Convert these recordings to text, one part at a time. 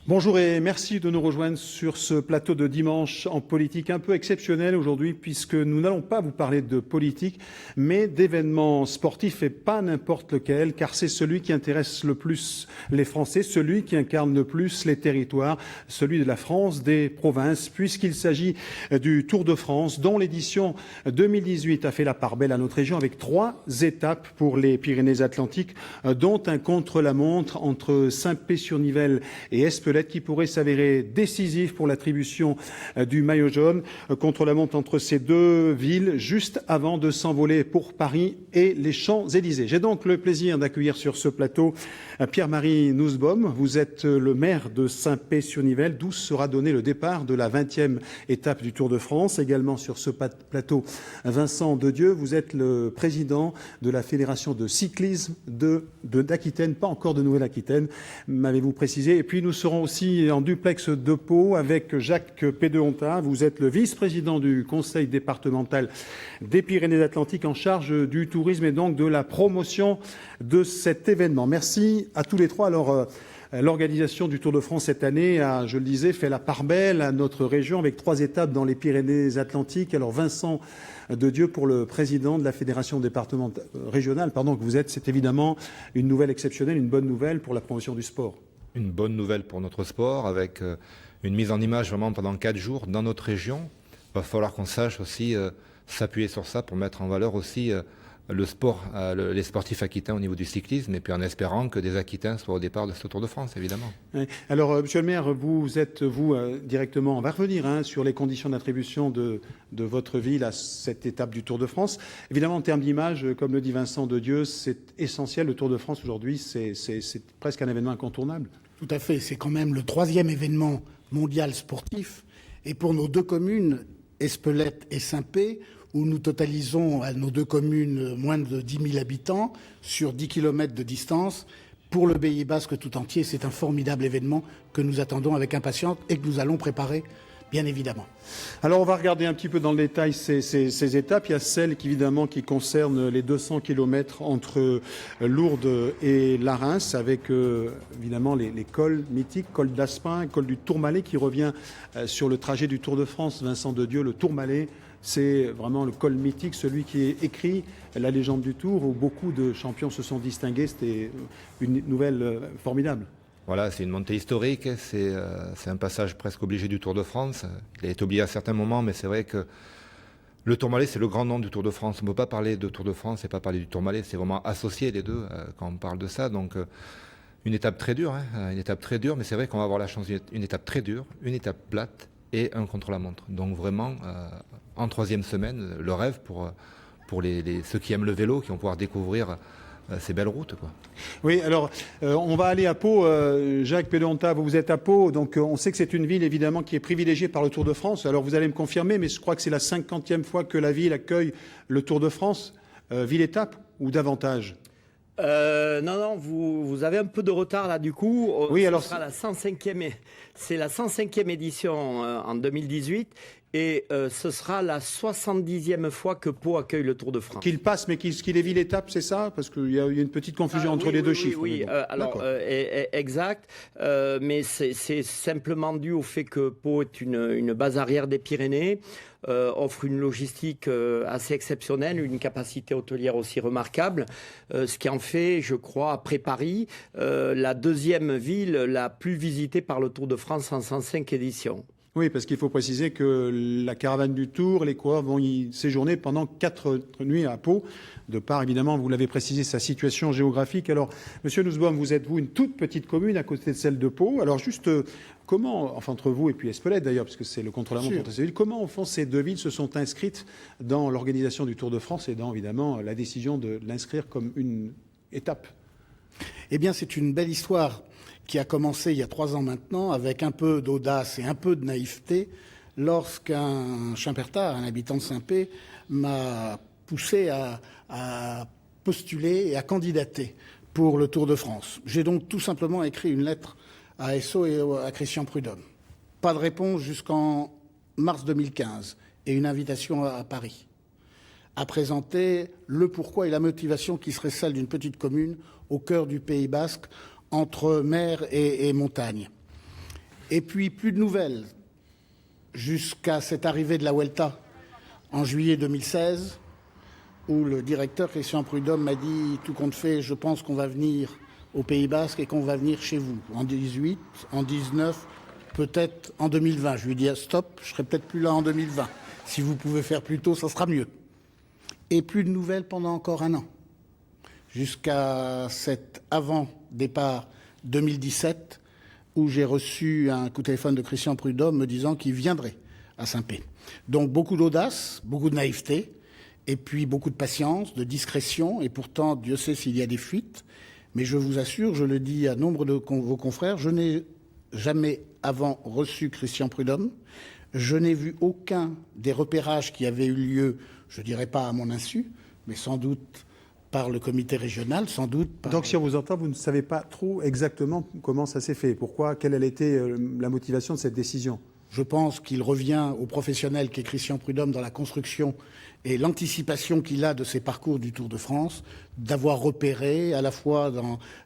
Bonjour et merci de nous rejoindre sur ce plateau de dimanche en politique un peu exceptionnel aujourd'hui puisque nous n'allons pas vous parler de politique mais d'événements sportifs et pas n'importe lequel car c'est celui qui intéresse le plus les Français, celui qui incarne le plus les territoires, celui de la France, des provinces puisqu'il s'agit du Tour de France dont l'édition 2018 a fait la part belle à notre région avec 3 étapes pour les Pyrénées-Atlantiques dont un contre-la-montre entre Saint-Pé-sur-Nivelle et Espelette qui pourrait s'avérer décisif pour l'attribution du maillot jaune contre la montre entre ces deux villes juste avant de s'envoler pour Paris et les Champs-Élysées. J'ai donc le plaisir d'accueillir sur ce plateau Pierre-Marie Nussbaum. Vous êtes le maire de Saint-Pé-sur-Nivelle, d'où sera donné le départ de la 20e étape du Tour de France. Également sur ce plateau, Vincent Dedieu. Vous êtes le président de la Fédération de cyclisme d'Aquitaine, pas encore de Nouvelle-Aquitaine, m'avez-vous précisé. Et puis nous serons aussi en duplex de Pau avec Jacques Pédeonta. Vous êtes le vice-président du conseil départemental des Pyrénées-Atlantiques en charge du tourisme et donc de la promotion de cet événement. Merci à tous les trois. Alors, l'organisation du Tour de France cette année a, je le disais, fait la part belle à notre région avec 3 étapes dans les Pyrénées-Atlantiques. Alors, Vincent Dedieu, pour le président de la fédération départementale régionale, que vous êtes, c'est évidemment une nouvelle exceptionnelle, une bonne nouvelle pour la promotion du sport. Une bonne nouvelle pour notre sport, avec une mise en image vraiment pendant 4 jours dans notre région. Il va falloir qu'on sache aussi s'appuyer sur ça pour mettre en valeur aussi le sport, les sportifs aquitains au niveau du cyclisme, et puis en espérant que des Aquitains soient au départ de ce Tour de France, évidemment. Oui. Alors, monsieur le maire, vous êtes, directement, on va revenir sur les conditions d'attribution de votre ville à cette étape du Tour de France. Évidemment, en termes d'image, comme le dit Vincent Dedieu, c'est essentiel. Le Tour de France, aujourd'hui, c'est presque un événement incontournable. Tout à fait. C'est quand même le 3e événement mondial sportif. Et pour nos 2 communes, Espelette et Saint-Pé, où nous totalisons à nos 2 communes moins de 10 000 habitants sur 10 km de distance, pour le Pays Basque tout entier, c'est un formidable événement que nous attendons avec impatience et que nous allons préparer, bien évidemment. Alors, on va regarder un petit peu dans le détail ces étapes. Il y a celle qui concerne les 200 km entre Lourdes et la Reims, avec évidemment les cols mythiques, col d'Aspin, col du Tourmalet, qui revient sur le trajet du Tour de France. Vincent Dedieu, le Tourmalet, c'est vraiment le col mythique, celui qui est écrit la légende du Tour, où beaucoup de champions se sont distingués. C'était une nouvelle formidable. Voilà, c'est une montée historique, c'est un passage presque obligé du Tour de France. Il a été oublié à certains moments, mais c'est vrai que le Tourmalet, c'est le grand nom du Tour de France. On ne peut pas parler de Tour de France et pas parler du Tourmalet. C'est vraiment associé les deux quand on parle de ça. Donc, une étape très dure, mais c'est vrai qu'on va avoir la chance d'une étape très dure, une étape plate et un contre-la-montre. Donc vraiment, en 3e semaine, le rêve pour ceux qui aiment le vélo, qui vont pouvoir découvrir ces belles routes, quoi. Oui, alors on va aller à Pau. Jacques Pédeonta, vous êtes à Pau, donc on sait que c'est une ville évidemment qui est privilégiée par le Tour de France. Alors vous allez me confirmer, mais je crois que c'est la 50e fois que la ville accueille le Tour de France, ville-étape ou davantage? Non, vous avez un peu de retard là du coup. Oui, alors c'est la 105e édition en 2018 et ce sera la 70e fois que Pau accueille le Tour de France. Qu'il passe, mais qu'il est ville-étape, c'est ça? Parce qu'il y a une petite confusion entre les deux chiffres. Oui, alors exact, mais c'est simplement dû au fait que Pau est une base arrière des Pyrénées. Offre une logistique assez exceptionnelle, une capacité hôtelière aussi remarquable, ce qui en fait, je crois, après Paris, la 2e ville la plus visitée par le Tour de France en 105 éditions. Oui, parce qu'il faut préciser que la caravane du Tour, les coureurs vont y séjourner pendant 4 nuits à Pau, de par, évidemment, vous l'avez précisé, sa situation géographique. Alors, monsieur Nussbaum, vous êtes, une toute petite commune à côté de celle de Pau. Alors, juste, comment, enfin, entre vous et puis Espelette, d'ailleurs, parce que c'est le contre-la-montre entre ces villes, comment, au fond, ces 2 villes se sont inscrites dans l'organisation du Tour de France et dans, évidemment, la décision de l'inscrire comme une étape? Eh bien, c'est une belle histoire qui a commencé il y a 3 ans maintenant, avec un peu d'audace et un peu de naïveté, lorsqu'un Chimpertard, un habitant de Saint-Pé, m'a poussé à postuler et à candidater pour le Tour de France. J'ai donc tout simplement écrit une lettre à SO et à Christian Prudhomme. Pas de réponse jusqu'en mars 2015 et une invitation à Paris à présenter le pourquoi et la motivation qui serait celle d'une petite commune au cœur du Pays Basque, entre mer et montagne. Et puis, plus de nouvelles jusqu'à cette arrivée de la Vuelta en juillet 2016, où le directeur Christian Prudhomme m'a dit, tout compte fait, je pense qu'on va venir au Pays Basque et qu'on va venir chez vous en 18, en 19, peut-être en 2020. Je lui ai dit, stop, je serai peut-être plus là en 2020. Si vous pouvez faire plus tôt, ça sera mieux. Et plus de nouvelles pendant encore un an, jusqu'à cet avant-départ 2017, où j'ai reçu un coup de téléphone de Christian Prudhomme me disant qu'il viendrait à Saint-Pé. Donc beaucoup d'audace, beaucoup de naïveté, et puis beaucoup de patience, de discrétion, et pourtant, Dieu sait s'il y a des fuites. Mais je vous assure, je le dis à nombre de vos confrères, je n'ai jamais avant reçu Christian Prudhomme. Je n'ai vu aucun des repérages qui avaient eu lieu, je ne dirais pas à mon insu, mais sans doute par le comité régional, sans doute par... Donc si on vous entend, vous ne savez pas trop exactement comment ça s'est fait. Pourquoi? Quelle a été la motivation de cette décision? Je pense qu'il revient au professionnel qu'est Christian Prudhomme dans la construction et l'anticipation qu'il a de ses parcours du Tour de France, d'avoir repéré à la fois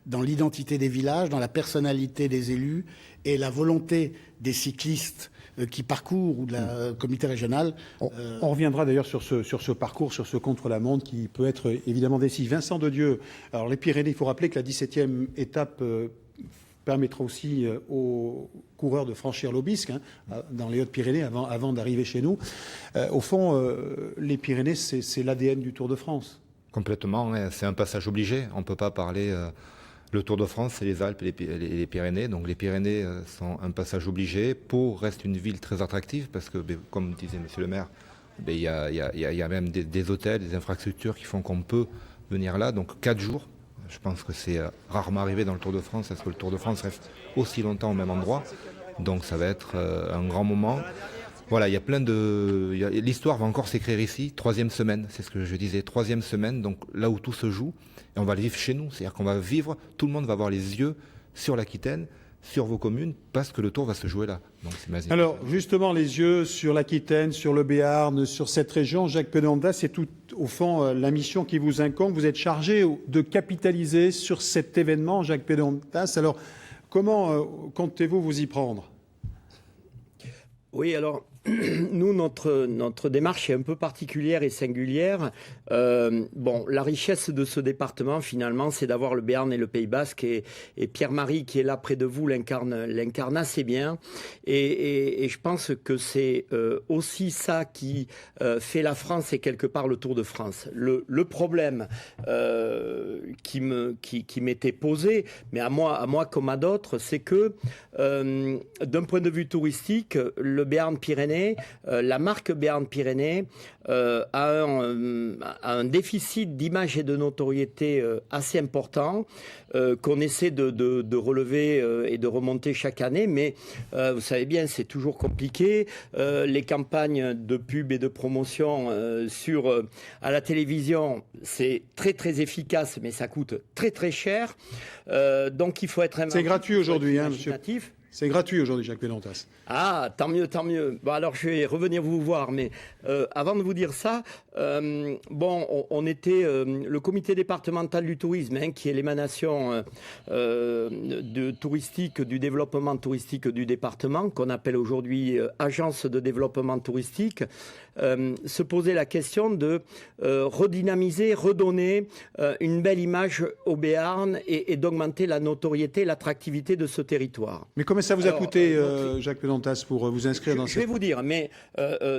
dans l'identité des villages, dans la personnalité des élus et la volonté des cyclistes qui parcourent ou de la comité régional. On reviendra d'ailleurs sur ce parcours, sur ce contre-la-montre qui peut être évidemment décisif. Vincent Dedieu, alors les Pyrénées, il faut rappeler que la 17e étape permettra aussi aux coureurs de franchir l'Aubisque, dans les Hautes-Pyrénées, avant d'arriver chez nous. Au fond, les Pyrénées, c'est l'ADN du Tour de France. Complètement, c'est un passage obligé. On ne peut pas parler... Le Tour de France, c'est les Alpes et les Pyrénées. Donc les Pyrénées sont un passage obligé. Pau reste une ville très attractive parce que, comme disait Monsieur le maire, il y a même des hôtels, des infrastructures qui font qu'on peut venir là. Donc 4 jours. Je pense que c'est rarement arrivé dans le Tour de France parce que le Tour de France reste aussi longtemps au même endroit. Donc ça va être un grand moment. Voilà, il y a plein de... L'histoire va encore s'écrire ici, 3e semaine, c'est ce que je disais, 3e semaine, donc là où tout se joue, et on va le vivre chez nous, c'est-à-dire qu'on va vivre, tout le monde va avoir les yeux sur l'Aquitaine, sur vos communes, parce que le Tour va se jouer là. Donc, c'est magique. Alors, justement, les yeux sur l'Aquitaine, sur le Béarn, sur cette région, Jacques Pédondas, c'est tout, au fond, la mission qui vous incombe. Vous êtes chargé de capitaliser sur cet événement, Jacques Pédondas. Alors, comment comptez-vous vous y prendre? Oui, alors, nous, notre démarche est un peu particulière et singulière. La richesse de ce département, finalement, c'est d'avoir le Béarn et le Pays Basque. Et Pierre-Marie, qui est là près de vous, l'incarne assez bien. Et je pense que c'est aussi ça qui fait la France et quelque part le Tour de France. Le problème qui m'était posé, mais à moi comme à d'autres, c'est que d'un point de vue touristique, le Béarn-Pyrénées, la marque Béarn-Pyrénées a un déficit d'image et de notoriété assez important qu'on essaie de relever et de remonter chaque année. Mais vous savez bien, c'est toujours compliqué. Les campagnes de pub et de promotion à la télévision, c'est très très efficace, mais ça coûte très très cher. Donc il faut être... C'est gratuit aujourd'hui, monsieur. C'est gratuit aujourd'hui, Jacques Pédontas. Ah, tant mieux, tant mieux. Bon, alors je vais revenir vous voir, mais avant de vous dire ça, on était le comité départemental du tourisme, qui est l'émanation touristique, du développement touristique du département, qu'on appelle aujourd'hui agence de développement touristique, se posait la question de redynamiser, redonner une belle image au Béarn et d'augmenter la notoriété, l'attractivité de ce territoire. Mais comment ça vous a coûté, Jacques Pédontas, pour vous inscrire dans cette... Je vais vous dire, mais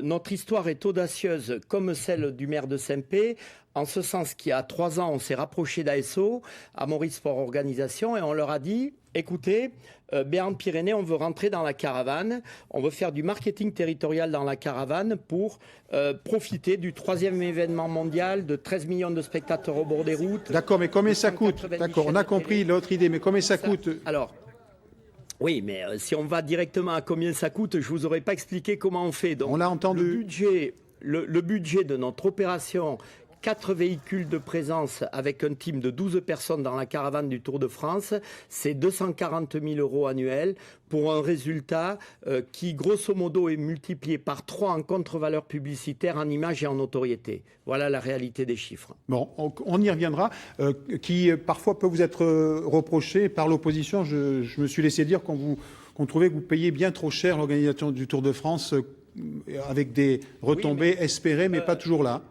notre histoire est audacieuse comme celle du maire de Saint-Pé, en ce sens qu'il y a 3 ans, on s'est rapproché d'ASO, à Maurice Sport Organisation, et on leur a dit, écoutez, Béarn-Pyrénées, on veut rentrer dans la caravane, on veut faire du marketing territorial dans la caravane pour profiter du 3e événement mondial, de 13 millions de spectateurs au bord des routes. D'accord, mais combien ça coûte? D'accord, on a compris l'autre idée, mais combien ça coûte? Alors, oui, mais si on va directement à combien ça coûte, je vous aurais pas expliqué comment on fait. Donc, on l'a entendu. Le budget de notre opération, 4 véhicules de présence avec un team de 12 personnes dans la caravane du Tour de France, c'est 240 000 € annuels pour un résultat qui, grosso modo, est multiplié par 3 en contre-valeur publicitaire, en image et en notoriété. Voilà la réalité des chiffres. Bon, on y reviendra, qui parfois peut vous être reproché par l'opposition. Je me suis laissé dire qu'on qu'on trouvait que vous payiez bien trop cher l'organisation du Tour de France avec des retombées espérées, mais pas toujours là.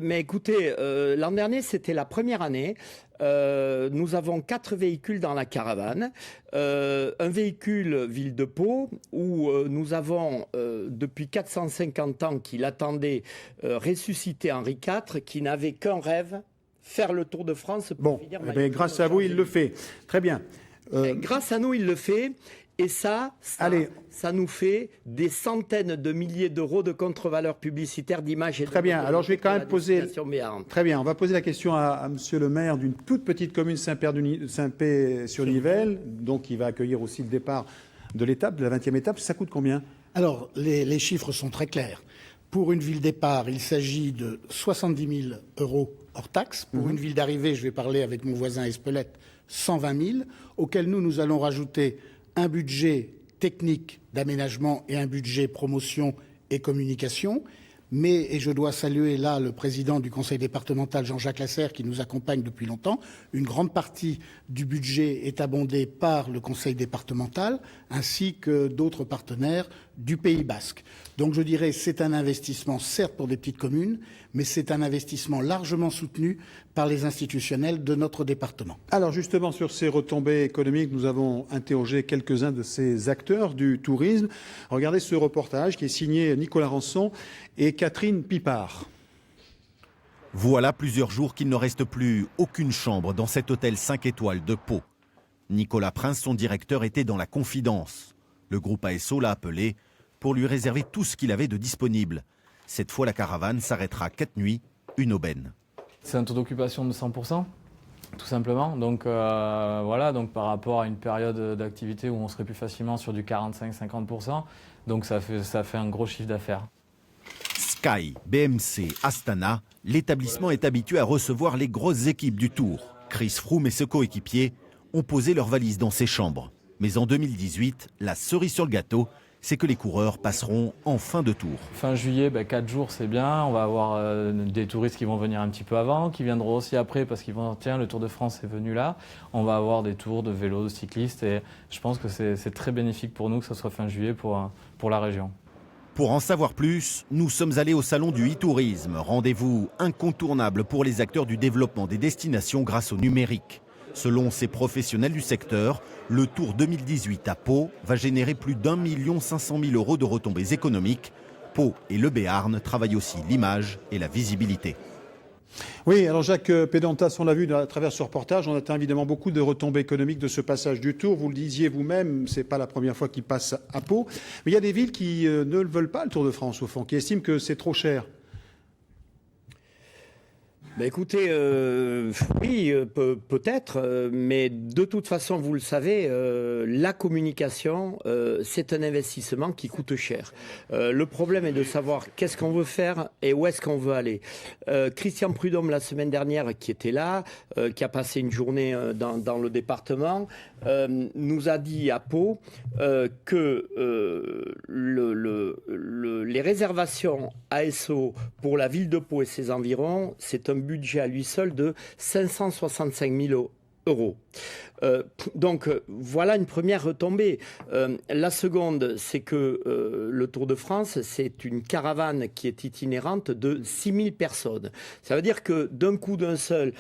Mais écoutez, l'an dernier, c'était la première année. Nous avons 4 véhicules dans la caravane. Un véhicule ville de Pau où nous avons depuis 450 ans qu'il attendait ressusciter Henri IV, qui n'avait qu'un rêve, faire le Tour de France. Bon, grâce à vous, il le fait. Très bien. Grâce à nous, il le fait. Et ça nous fait des centaines de milliers d'euros de contre-valeur publicitaire d'images et de... Très bien. Alors, je vais quand même poser... Béarn. Très bien. On va poser la question à monsieur le maire d'une toute petite commune, Saint-Pé-sur-Nivelle, donc qui va accueillir aussi le départ de l'étape, de la 20e étape. Ça coûte combien? Alors, les chiffres sont très clairs. Pour une ville départ, il s'agit de 70 000 euros hors taxe. Pour une ville d'arrivée, je vais parler avec mon voisin Espelette, 120 000, auquel nous allons rajouter un budget technique d'aménagement et un budget promotion et communication. Mais, et je dois saluer là le président du conseil départemental, Jean-Jacques Lasserre, qui nous accompagne depuis longtemps, une grande partie du budget est abondée par le conseil départemental, ainsi que d'autres partenaires du Pays Basque. Donc je dirais c'est un investissement certes pour des petites communes, mais c'est un investissement largement soutenu par les institutionnels de notre département. Alors justement, sur ces retombées économiques, nous avons interrogé quelques-uns de ces acteurs du tourisme. Regardez ce reportage qui est signé Nicolas Rançon et Catherine Pipard. Voilà plusieurs jours qu'il ne reste plus aucune chambre dans cet hôtel 5 étoiles de Pau. Nicolas Prince, son directeur, était dans la confidence. Le groupe ASO l'a appelé pour lui réserver tout ce qu'il avait de disponible. Cette fois, la caravane s'arrêtera 4 nuits, une aubaine. C'est un taux d'occupation de 100%, tout simplement. Donc voilà, donc par rapport à une période d'activité où on serait plus facilement sur du 45-50%, donc ça fait un gros chiffre d'affaires. Sky, BMC, Astana, l'établissement est habitué à recevoir les grosses équipes du Tour. Chris Froome et ses coéquipiers ont posé leurs valises dans ces chambres. Mais en 2018, la cerise sur le gâteau, c'est que les coureurs passeront en fin de tour. Fin juillet, 4 jours, c'est bien. On va avoir des touristes qui vont venir un petit peu avant, qui viendront aussi après parce qu'ils vont dire tiens, le Tour de France est venu là. On va avoir des tours de vélos, de cyclistes et je pense que c'est très bénéfique pour nous que ce soit fin juillet pour la région. Pour en savoir plus, nous sommes allés au salon du e-tourisme, rendez-vous incontournable pour les acteurs du développement des destinations grâce au numérique. Selon ces professionnels du secteur, le Tour 2018 à Pau va générer plus d'1 500 000 euros de retombées économiques. Pau et le Béarn travaillent aussi l'image et la visibilité. Oui, alors Jacques Pédantas, on l'a vu à travers ce reportage, on attend évidemment beaucoup de retombées économiques de ce passage du Tour. Vous le disiez vous-même, c'est pas la première fois qu'il passe à Pau. Mais il y a des villes qui ne veulent pas le Tour de France, au fond, qui estiment que c'est trop cher. Écoutez, oui, peut-être, mais de toute façon, vous le savez, la communication, c'est un investissement qui coûte cher. Le problème est de savoir qu'est-ce qu'on veut faire et où est-ce qu'on veut aller. Christian Prudhomme, la semaine dernière, qui était là, qui a passé une journée dans le département, nous a dit à Pau que les réservations ASO pour la ville de Pau et ses environs, c'est un budget à lui seul de 565 000 euros. Donc voilà une première retombée. La seconde, c'est que le Tour de France, c'est une caravane qui est itinérante de 6 000 personnes. Ça veut dire que d'un coup d'un seul,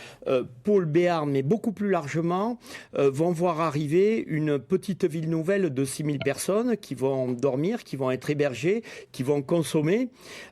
Pau, Béarn, mais beaucoup plus largement, vont voir arriver une petite ville nouvelle de 6 000 personnes qui vont dormir, qui vont être hébergées, qui vont consommer.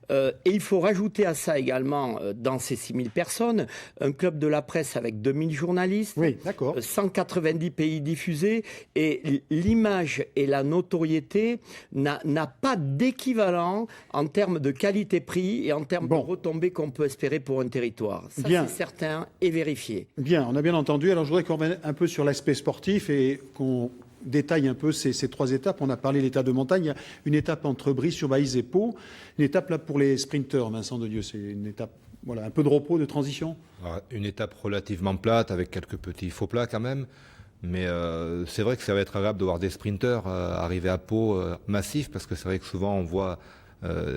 Et il faut rajouter à ça également, dans ces 6 000 personnes, un club de la presse avec 2 000 journalistes, oui, d'accord. 190 pays diffusés, et l'image et la notoriété n'a pas d'équivalent en termes de qualité-prix et en termes de retombées qu'on peut espérer pour un territoire. Ça, c'est certain et vérifié. Bien, on a bien entendu. Alors, je voudrais qu'on revienne un peu sur l'aspect sportif et qu'on détaille un peu ces 3 étapes. On a parlé de l'étape de montagne. Il y a une étape entre Brie-sur-Baïse et Pau. Une étape là pour les sprinteurs, Vincent de Dieu. C'est une étape, voilà, un peu de repos, de transition. Alors, une étape relativement plate avec quelques petits faux plats quand même. Mais c'est vrai que ça va être agréable de voir des sprinteurs arriver à Pau massifs parce que c'est vrai que souvent on voit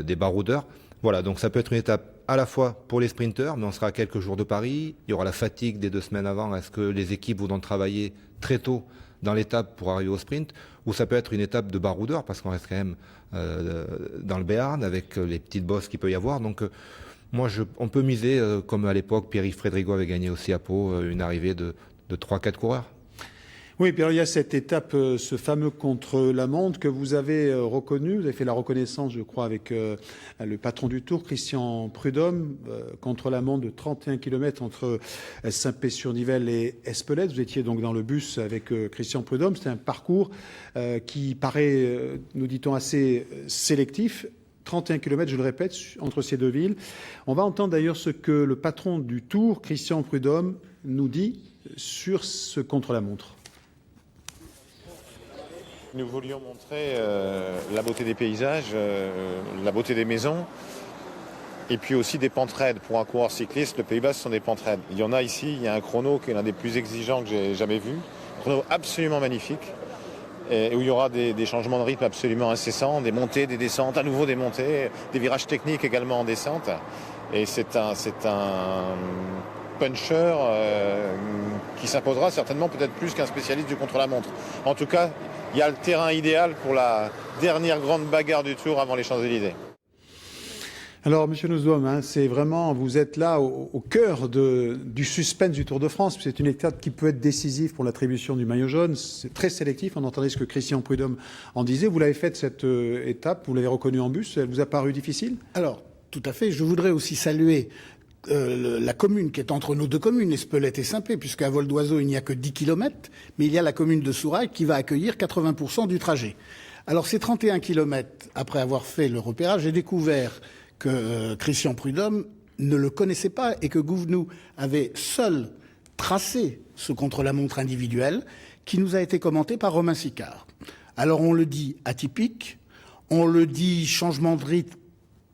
des baroudeurs. Voilà, donc ça peut être une étape à la fois pour les sprinteurs, mais on sera à quelques jours de Paris. Il y aura la fatigue des 2 semaines avant. Est-ce que les équipes voudront travailler très tôt dans l'étape pour arriver au sprint, ou ça peut être une étape de baroudeur, parce qu'on reste quand même dans le Béarn, avec les petites bosses qu'il peut y avoir. Donc on peut miser, comme à l'époque, Pierre-Yves Frédérigot avait gagné aussi à Pau, une arrivée de 3-4 coureurs. Oui, puis alors il y a cette étape, ce fameux contre-la-montre que vous avez reconnu. Vous avez fait la reconnaissance, je crois, avec le patron du Tour, Christian Prudhomme, contre-la-montre de 31 km entre Saint-Pé-sur-Nivelle et Espelette. Vous étiez donc dans le bus avec Christian Prudhomme. C'était un parcours qui paraît, nous dit-on, assez sélectif. 31 km, je le répète, entre ces deux villes. On va entendre d'ailleurs ce que le patron du Tour, Christian Prudhomme, nous dit sur ce contre-la-montre. Nous voulions montrer la beauté des paysages, la beauté des maisons, et puis aussi des pentes raides. Pour un coureur cycliste, le Pays Basque sont des pentes raides. Il y en a ici, il y a un chrono qui est l'un des plus exigeants que j'ai jamais vu. Un chrono absolument magnifique, et où il y aura des changements de rythme absolument incessants, des montées, des descentes, à nouveau des montées, des virages techniques également en descente. Et c'est un puncher qui s'imposera certainement peut-être plus qu'un spécialiste du contre-la-montre. En tout cas, il y a le terrain idéal pour la dernière grande bagarre du Tour avant les Champs-Élysées. Alors, Monsieur Nussbaum, c'est vraiment, vous êtes là au cœur du suspense du Tour de France. C'est une étape qui peut être décisive pour l'attribution du maillot jaune. C'est très sélectif. On entendait ce que Christian Prudhomme en disait. Vous l'avez faite, cette étape. Vous l'avez reconnue en bus. Elle vous a paru difficile? Alors, tout à fait. Je voudrais aussi saluer la commune qui est entre nos deux communes, Espelette et Saint-Pé, puisqu'à vol d'oiseau, il n'y a que 10 km, mais il y a la commune de Sourail qui va accueillir 80% du trajet. Alors, ces 31 km, après avoir fait le repérage, j'ai découvert que Christian Prudhomme ne le connaissait pas et que Gouvenou avait seul tracé ce contre-la-montre individuel qui nous a été commenté par Romain Sicard. Alors, on le dit atypique, on le dit changement de rythme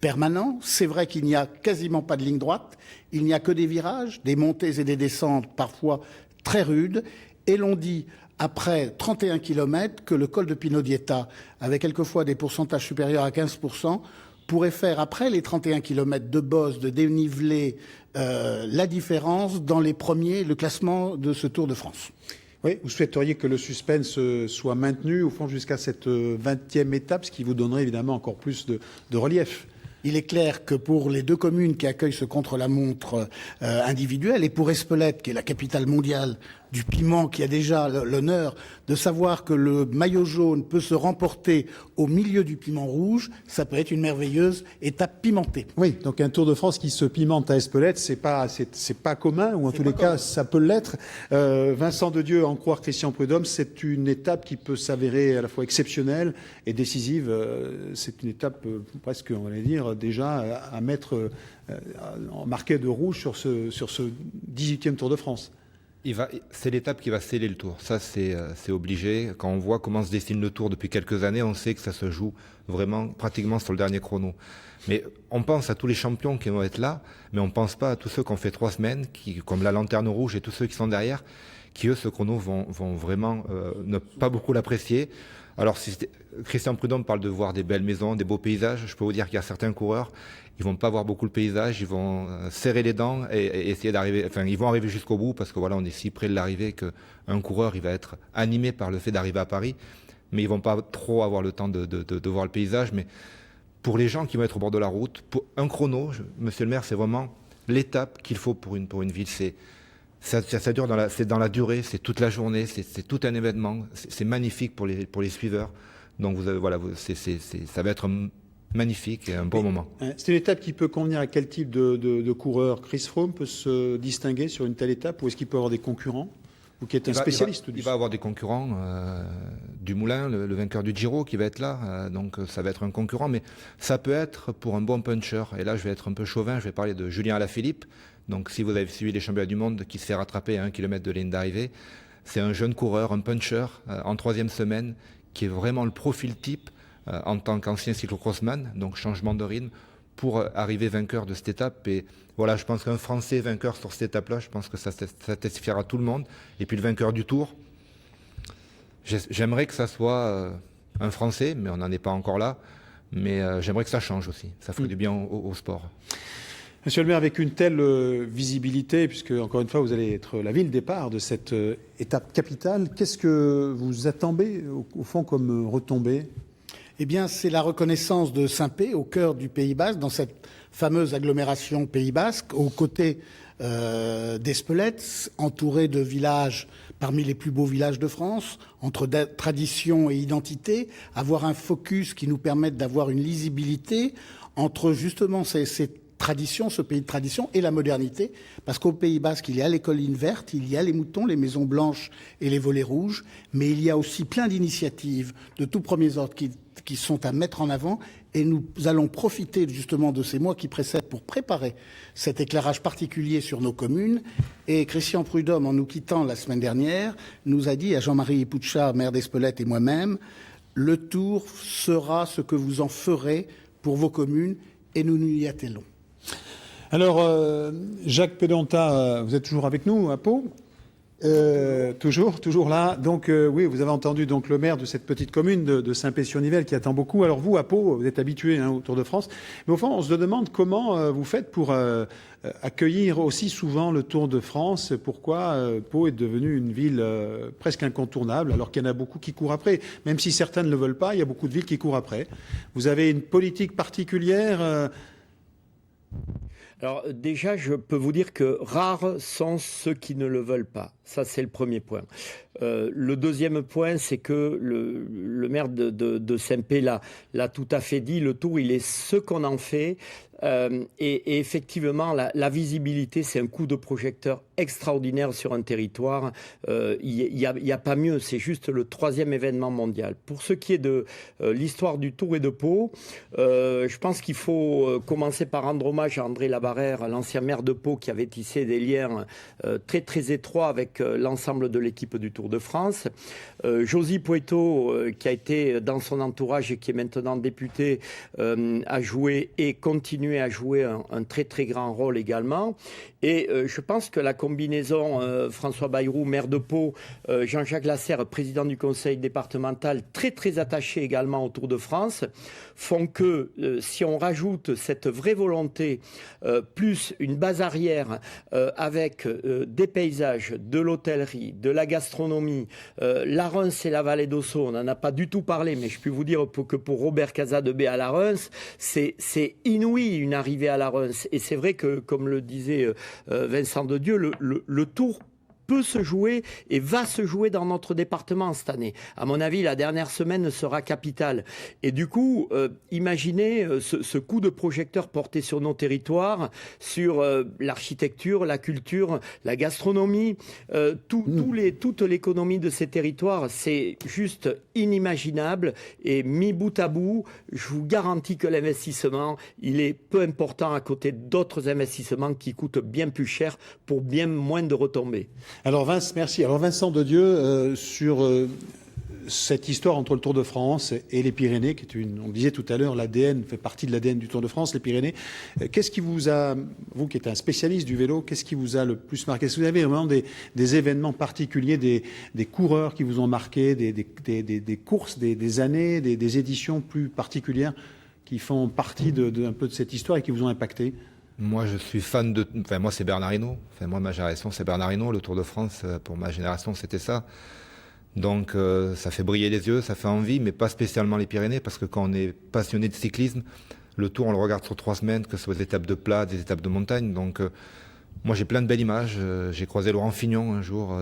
permanent. C'est vrai qu'il n'y a quasiment pas de ligne droite. Il n'y a que des virages, des montées et des descentes parfois très rudes. Et l'on dit, après 31 km, que le col de Pinodieta, avec quelquefois des pourcentages supérieurs à 15%, pourrait faire, après les 31 km de bosse, de dénivelé, la différence dans les premiers, le classement de ce Tour de France. Oui, vous souhaiteriez que le suspense soit maintenu, au fond, jusqu'à cette 20e étape, ce qui vous donnerait évidemment encore plus de relief. Il est clair que pour les deux communes qui accueillent ce contre-la-montre individuel, et pour Espelette, qui est la capitale mondiale du piment, qui a déjà l'honneur de savoir que le maillot jaune peut se remporter au milieu du piment rouge, ça peut être une merveilleuse étape pimentée. Oui, donc un Tour de France qui se pimente à Espelette, c'est pas commun, ou en tous les cas, ça peut l'être. Vincent Dedieu, en croire Christian Prudhomme, c'est une étape qui peut s'avérer à la fois exceptionnelle et décisive. C'est une étape presque, on va dire, déjà à mettre en marqué de rouge sur ce 18e Tour de France. C'est l'étape qui va sceller le Tour. Ça, c'est obligé. Quand on voit comment se dessine le Tour depuis quelques années, on sait que ça se joue vraiment pratiquement sur le dernier chrono. Mais on pense à tous les champions qui vont être là, mais on ne pense pas à tous ceux qui ont fait 3 semaines, comme la Lanterne Rouge et tous ceux qui sont derrière, qui eux, ce chrono, vont vraiment ne pas beaucoup l'apprécier. Alors, Christian Prudhomme parle de voir des belles maisons, des beaux paysages. Je peux vous dire qu'il y a certains coureurs, ils vont pas voir beaucoup le paysage, ils vont serrer les dents et essayer d'arriver. Enfin, ils vont arriver jusqu'au bout parce que voilà, on est si près de l'arrivée qu'un coureur, il va être animé par le fait d'arriver à Paris, mais ils vont pas trop avoir le temps de voir le paysage. Mais pour les gens qui vont être au bord de la route, pour un chrono, Monsieur le Maire, c'est vraiment l'étape qu'il faut pour une ville. Ça dure c'est dans la durée, c'est toute la journée, c'est tout un événement, c'est magnifique pour les suiveurs. Donc ça va être magnifique et un bon moment. C'est une étape qui peut convenir à quel type de coureur? Chris Froome peut se distinguer sur une telle étape, ou est-ce qu'il peut avoir des concurrents? Ou qui est un spécialiste il va avoir des concurrents, Dumoulin, le vainqueur du Giro qui va être là, donc ça va être un concurrent, mais ça peut être pour un bon puncher. Et là je vais être un peu chauvin, je vais parler de Julien Alaphilippe. Donc si vous avez suivi les championnats du monde, qui se fait rattraper à 1 km de ligne d'arrivée, c'est un jeune coureur, un puncher, en 3e semaine, qui est vraiment le profil type en tant qu'ancien cyclocrossman, donc changement de rythme, pour arriver vainqueur de cette étape. Et voilà, je pense qu'un Français vainqueur sur cette étape-là, je pense que ça testifiera tout le monde. Et puis le vainqueur du Tour, j'aimerais que ça soit un Français, mais on n'en est pas encore là. Mais j'aimerais que ça change aussi. Ça ferait du bien au sport. Monsieur le maire, avec une telle visibilité, puisque encore une fois vous allez être la ville départ de cette étape capitale, qu'est-ce que vous attendez au fond comme retombée? Eh bien, c'est la reconnaissance de Saint-Pé au cœur du Pays Basque, dans cette fameuse agglomération Pays Basque, aux côtés d'Espelette, entouré de villages parmi les plus beaux villages de France, entre tradition et identité, avoir un focus qui nous permette d'avoir une lisibilité entre justement ces traditions, ce pays de tradition et la modernité, parce qu'au Pays Basque, il y a les collines vertes, il y a les moutons, les maisons blanches et les volets rouges, mais il y a aussi plein d'initiatives de tout premier ordre qui sont à mettre en avant, et nous allons profiter justement de ces mois qui précèdent pour préparer cet éclairage particulier sur nos communes. Et Christian Prudhomme, en nous quittant la semaine dernière, nous a dit à Jean-Marie Pouchat, maire d'Espelette, et moi-même, le tour sera ce que vous en ferez pour vos communes, et nous nous y attelons. Alors, Jacques Pedonta, vous êtes toujours avec nous à Pau, toujours là. Donc, oui, vous avez entendu donc le maire de cette petite commune de Saint-Pé-sur-Nivelle qui attend beaucoup. Alors vous, à Pau, vous êtes habitué au Tour de France. Mais au fond, on se demande comment vous faites pour accueillir aussi souvent le Tour de France. Pourquoi Pau est devenue une ville presque incontournable, alors qu'il y en a beaucoup qui courent après. Même si certains ne le veulent pas, il y a beaucoup de villes qui courent après. Vous avez une politique particulière Alors déjà, je peux vous dire que rares sont ceux qui ne le veulent pas. Ça, c'est le premier point. Le deuxième point, c'est que le maire de Saint-Pé l'a tout à fait dit, le Tour, il est ce qu'on en fait. Et effectivement, la visibilité, c'est un coup de projecteur extraordinaire sur un territoire. Il y a pas mieux, c'est juste le 3e événement mondial. Pour ce qui est de l'histoire du Tour et de Pau, je pense qu'il faut commencer par rendre hommage à André Labarrère, l'ancien maire de Pau, qui avait tissé des liens très très étroits avec l'ensemble de l'équipe du Tour de France. Josy Poeto, qui a été dans son entourage et qui est maintenant député, a joué et continue à jouer un très très grand rôle également. Et je pense que la combinaison François Bayrou, maire de Pau, Jean-Jacques Lasserre, président du conseil départemental, très très attaché également au Tour de France, font que si on rajoute cette vraie volonté, plus une base arrière avec des paysages, de l'hôtellerie, de la gastronomie, la Reims et la vallée d'Ossau, on n'en a pas du tout parlé, mais je peux vous dire que pour Robert Casadebé à la Reims, c'est inouï une arrivée à la Reims. Et c'est vrai que, comme le disait Vincent de Dieu, le Tour peut se jouer et va se jouer dans notre département cette année. À mon avis, la dernière semaine sera capitale. Et du coup, imaginez ce coup de projecteur porté sur nos territoires, sur l'architecture, la culture, la gastronomie, toute l'économie de ces territoires. C'est juste inimaginable. Et mis bout à bout, je vous garantis que l'investissement, il est peu important à côté d'autres investissements qui coûtent bien plus cher pour bien moins de retombées. Alors merci. Alors Vincent de Dieu, sur cette histoire entre le Tour de France et les Pyrénées, qui est on le disait tout à l'heure, l'ADN fait partie de l'ADN du Tour de France, les Pyrénées. Qu'est-ce qui vous a, vous qui êtes un spécialiste du vélo, qu'est-ce qui vous a le plus marqué? Est-ce que vous avez vraiment des événements particuliers, des coureurs qui vous ont marqué, des courses, des années, des éditions plus particulières qui font partie un peu de cette histoire et qui vous ont impacté? Moi, je suis fan de... Enfin, moi, c'est Bernard Hinault. Enfin, moi, ma génération, c'est Bernard Hinault. Le Tour de France, pour ma génération, c'était ça. Donc, ça fait briller les yeux, ça fait envie, mais pas spécialement les Pyrénées, parce que quand on est passionné de cyclisme, le Tour, on le regarde sur 3 semaines, que ce soit des étapes de plat, des étapes de montagne. Donc, moi, j'ai plein de belles images. J'ai croisé Laurent Fignon un jour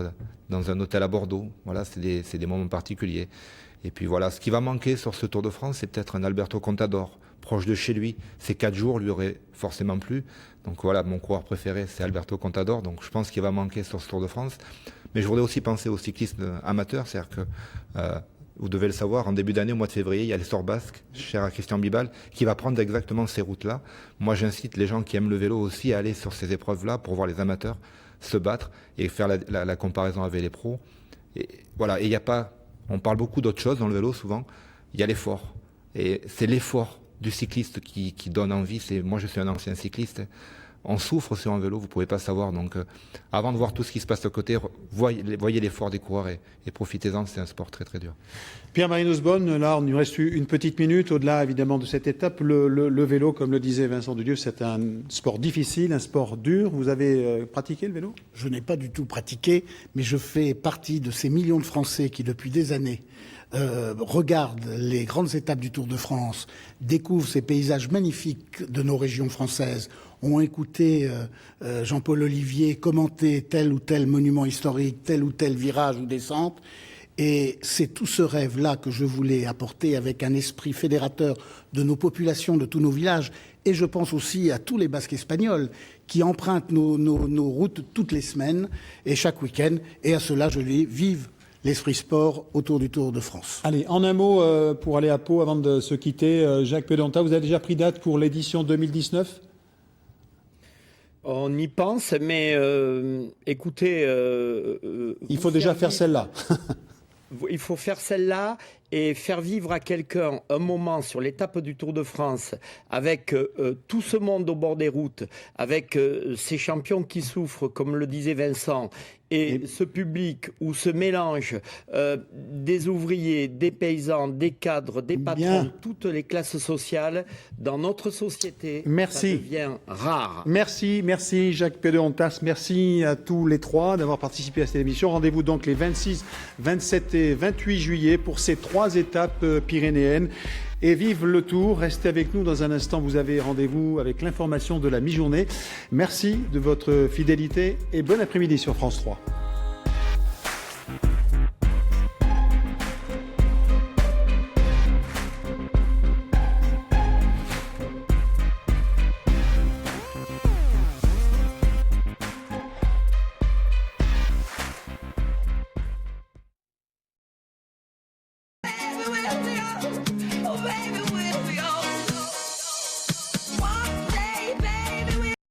dans un hôtel à Bordeaux. Voilà, c'est des moments particuliers. Et puis voilà, ce qui va manquer sur ce Tour de France, c'est peut-être un Alberto Contador, proche de chez lui. Ces 4 jours lui auraient forcément plu. Donc voilà, mon coureur préféré, c'est Alberto Contador. Donc je pense qu'il va manquer sur ce Tour de France. Mais je voudrais aussi penser au cyclisme amateur. C'est-à-dire que, vous devez le savoir, en début d'année, au mois de février, il y a l'Essor Basque, cher à Christian Bibal, qui va prendre exactement ces routes-là. Moi, j'incite les gens qui aiment le vélo aussi à aller sur ces épreuves-là pour voir les amateurs se battre et faire la comparaison avec les pros. Et voilà, et il n'y a pas... On parle beaucoup d'autres choses dans le vélo, souvent. Il y a l'effort. Et c'est l'effort du cycliste qui donne envie. Moi, je suis un ancien cycliste. on souffre sur un vélo, vous ne pouvez pas savoir. Donc avant de voir tout ce qui se passe de côté, voyez l'effort des coureurs et profitez-en, c'est un sport très très dur. Pierre-Marie Nosbonne, là, il nous reste une petite minute. Au-delà, évidemment, de cette étape, le vélo, comme le disait Vincent Dudieu, c'est un sport difficile, un sport dur. Vous avez pratiqué le vélo ? Je n'ai pas du tout pratiqué, mais je fais partie de ces millions de Français qui, depuis des années, regardent les grandes étapes du Tour de France, découvrent ces paysages magnifiques de nos régions françaises, ont écouté Jean-Paul Olivier commenter tel ou tel monument historique, tel ou tel virage ou descente. Et c'est tout ce rêve-là que je voulais apporter avec un esprit fédérateur de nos populations, de tous nos villages. Et je pense aussi à tous les Basques espagnols qui empruntent nos routes toutes les semaines et chaque week-end. Et à cela, je les vive l'esprit sport autour du Tour de France. Allez, en un mot, pour aller à Pau, avant de se quitter, Jacques Pedonta, vous avez déjà pris date pour l'édition 2019 ? On y pense, mais écoutez... il faut déjà faire celle-là. Il faut faire celle-là et faire vivre à quelqu'un un moment sur l'étape du Tour de France avec tout ce monde au bord des routes, avec ces champions qui souffrent, comme le disait Vincent, et ce public où se mélangent des ouvriers, des paysans, des cadres, des patrons, toutes les classes sociales, dans notre société, ça devient rare. Merci Jacques Pedontas, merci à tous les trois d'avoir participé à cette émission. Rendez-vous donc les 26, 27 et 28 juillet pour ces 3 étapes pyrénéennes. Et vive le Tour, restez avec nous dans un instant, vous avez rendez-vous avec l'information de la mi-journée. Merci de votre fidélité et bon après-midi sur France 3.